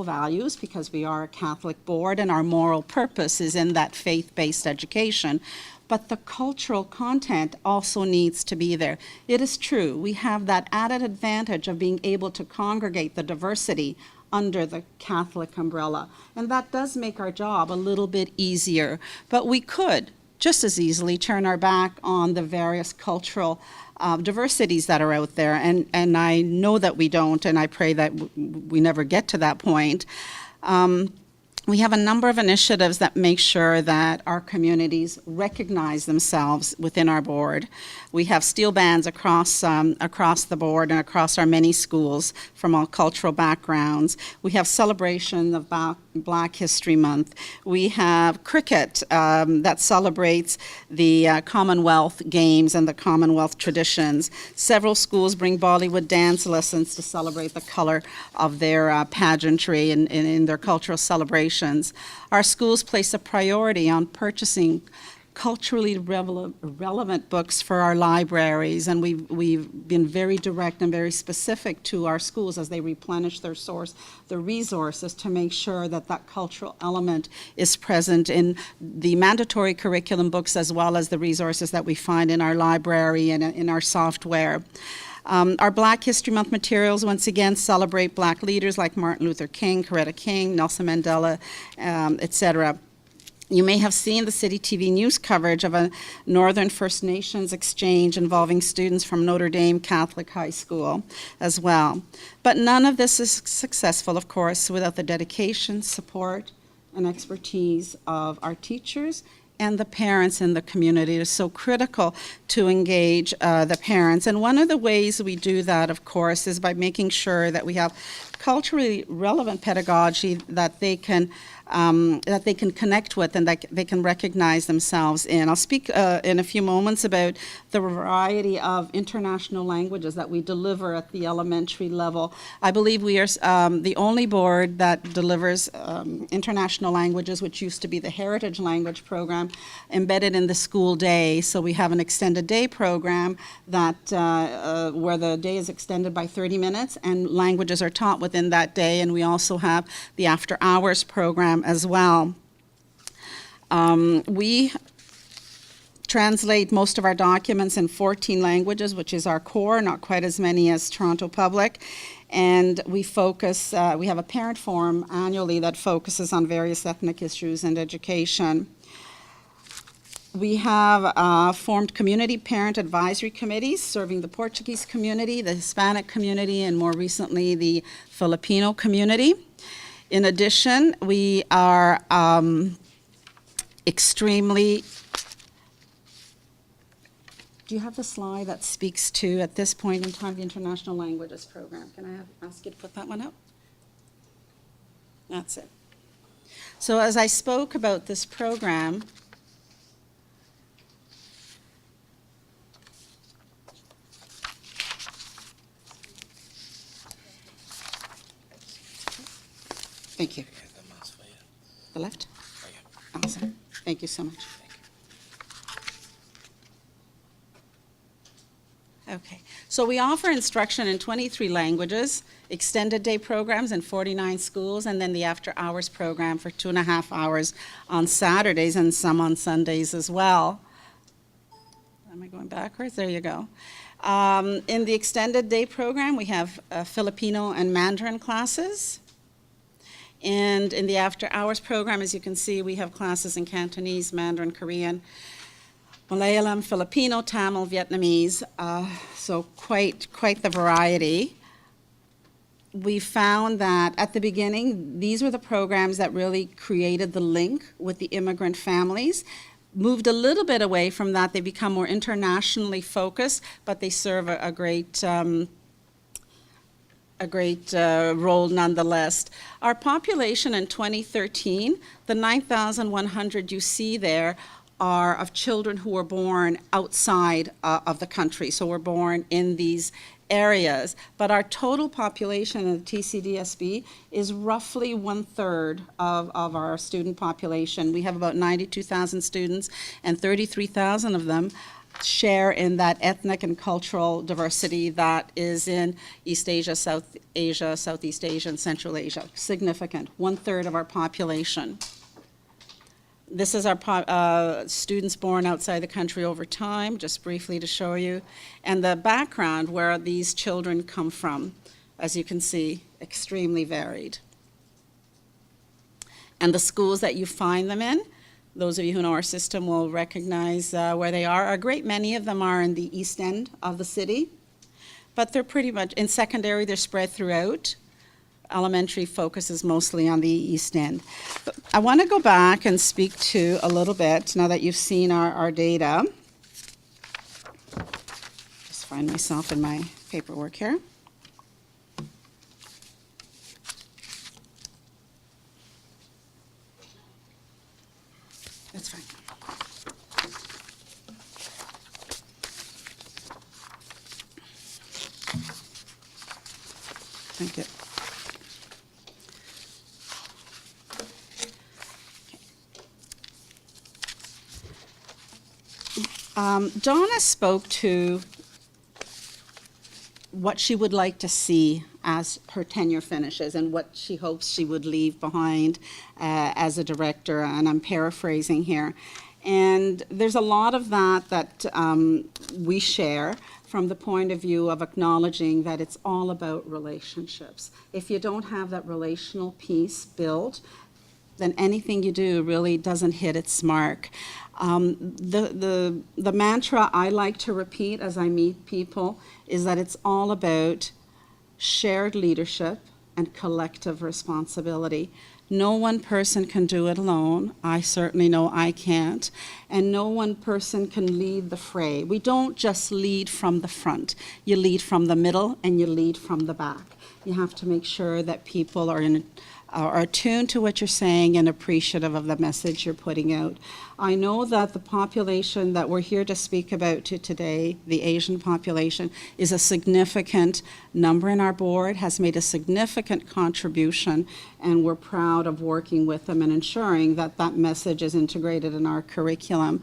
values because we are a Catholic board and our moral purpose is in that faith-based education. But the cultural content also needs to be there. It is true, we have that added advantage of being able to congregate the diversity under the Catholic umbrella. And that does make our job a little bit easier. But we could just as easily turn our back on the various cultural diversities that are out there. And I know that we don't, and I pray that we never get to that point. We have a number of initiatives that make sure that our communities recognize themselves within our board. We have steel bands across the board and across our many schools from all cultural backgrounds. We have celebration of Black History Month. We have cricket that celebrates the Commonwealth Games and the Commonwealth traditions. Several schools bring Bollywood dance lessons to celebrate the color of their pageantry and in their cultural celebrations. Our schools place a priority on purchasing culturally relevant books for our libraries, and we've been very direct and very specific to our schools as they replenish their resources to make sure that that cultural element is present in the mandatory curriculum books as well as the resources that we find in our library and in our software. Our Black History Month materials, once again, celebrate Black leaders like Martin Luther King, Coretta King, Nelson Mandela, etc. You may have seen the City TV news coverage of a Northern First Nations exchange involving students from Notre Dame Catholic High School as well. But none of this is successful, of course, without the dedication, support, and expertise of our teachers and the parents in the community. It is so critical to engage the parents. And one of the ways we do that, of course, is by making sure that we have culturally relevant pedagogy that they can connect with and that they can recognize themselves in. I'll speak in a few moments about the variety of international languages that we deliver at the elementary level. I believe we are the only board that delivers international languages, which used to be the Heritage Language program, embedded in the school day. So we have an extended day program that where the day is extended by 30 minutes and languages are taught within that day, and we also have the after hours program as well. We translate most of our documents in 14 languages, which is our core, not quite as many as Toronto Public. And we focus, we have a parent forum annually that focuses on various ethnic issues and education. We have formed community parent advisory committees serving the Portuguese community, the Hispanic community, and more recently the Filipino community. In addition, we are extremely... Do you have the slide that speaks to, at this point in time, the International Languages Program? Can I ask you to put that one up? That's it. So as I spoke about this program, thank you. The left? Awesome. Thank you so much. Okay. So we offer instruction in 23 languages, extended day programs in 49 schools, and then the after hours program for 2.5 hours on Saturdays and some on Sundays as well. Am I going backwards? There you go. In the extended day program, we have Filipino and Mandarin classes. And in the after hours program, as you can see, we have classes in Cantonese, Mandarin, Korean, Malayalam, Filipino, Tamil, Vietnamese, so quite the variety. We found that at the beginning, these were the programs that really created the link with the immigrant families. Moved a little bit away from that, they become more internationally focused, but they serve a great role nonetheless. Our population in 2013, the 9,100 you see there are of children who were born outside of the country, so were born in these areas. But our total population in the TCDSB is roughly 1/3 of our student population. We have about 92,000 students, and 33,000 of them share in that ethnic and cultural diversity that is in East Asia, South Asia, Southeast Asia, and Central Asia. Significant, 1/3 of our population. This is our students born outside the country over time, just briefly to show you, and the background where these children come from, as you can see, extremely varied. And the schools that you find them in, those of you who know our system will recognize where they are. A great many of them are in the east end of the city, but they're pretty much, in secondary, they're spread throughout. Elementary focuses mostly on the east end. But I want to go back and speak to a little bit, now that you've seen our data. Just find myself in my paperwork here. That's fine. Thank you. Donna spoke to what she would like to see as her tenure finishes and what she hopes she would leave behind as a director, and I'm paraphrasing here. And there's a lot of that we share from the point of view of acknowledging that it's all about relationships. If you don't have that relational piece built, then anything you do really doesn't hit its mark. The mantra I like to repeat as I meet people is that it's all about shared leadership and collective responsibility. No one person can do it alone. I certainly know I can't. And no one person can lead the fray. We don't just lead from the front. You lead from the middle and you lead from the back. You have to make sure that people are attuned to what you're saying and appreciative of the message you're putting out. I know that the population that we're here to speak about today, the Asian population, is a significant number in our board, has made a significant contribution, and we're proud of working with them and ensuring that that message is integrated in our curriculum.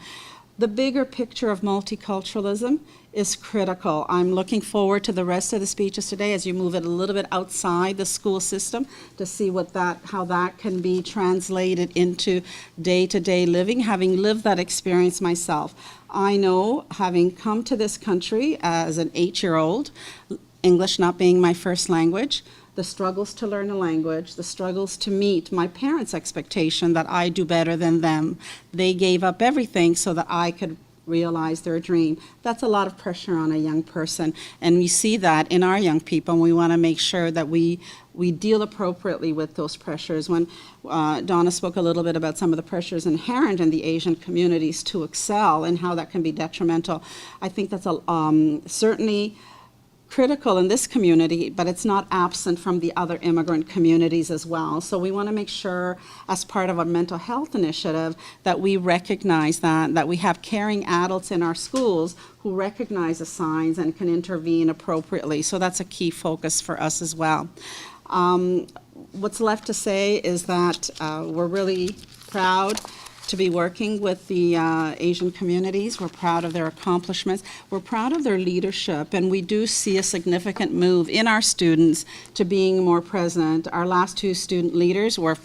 The bigger picture of multiculturalism is critical. I'm looking forward to the rest of the speeches today as you move it a little bit outside the school system to see how that can be translated into day-to-day living, having lived that experience myself. I know, having come to this country as an 8-year-old, English not being my first language, the struggles to learn a language, the struggles to meet my parents' expectation that I do better than them. They gave up everything so that I could realize their dream. That's a lot of pressure on a young person, and we see that in our young people, and we want to make sure that we deal appropriately with those pressures. When Donna spoke a little bit about some of the pressures inherent in the Asian communities to excel and how that can be detrimental, I think that's certainly critical in this community, but it's not absent from the other immigrant communities as well. So we want to make sure, as part of a mental health initiative, that we recognize that we have caring adults in our schools who recognize the signs and can intervene appropriately. So that's a key focus for us as well. What's left to say is that we're really proud to be working with the Asian communities. We're proud of their accomplishments. We're proud of their leadership, and we do see a significant move in our students to being more present. Our last 2 student leaders were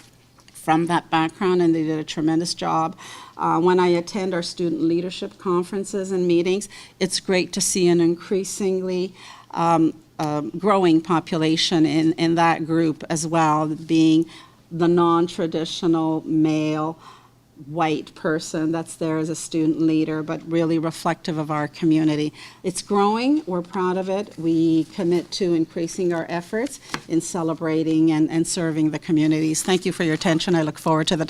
from that background, and they did a tremendous job. When I attend our student leadership conferences and meetings, it's great to see an increasingly growing population in that group as well, being the non-traditional male white person that's there as a student leader, but really reflective of our community. It's growing. We're proud of it. We commit to increasing our efforts in celebrating and serving the communities. Thank you for your attention. I look forward to the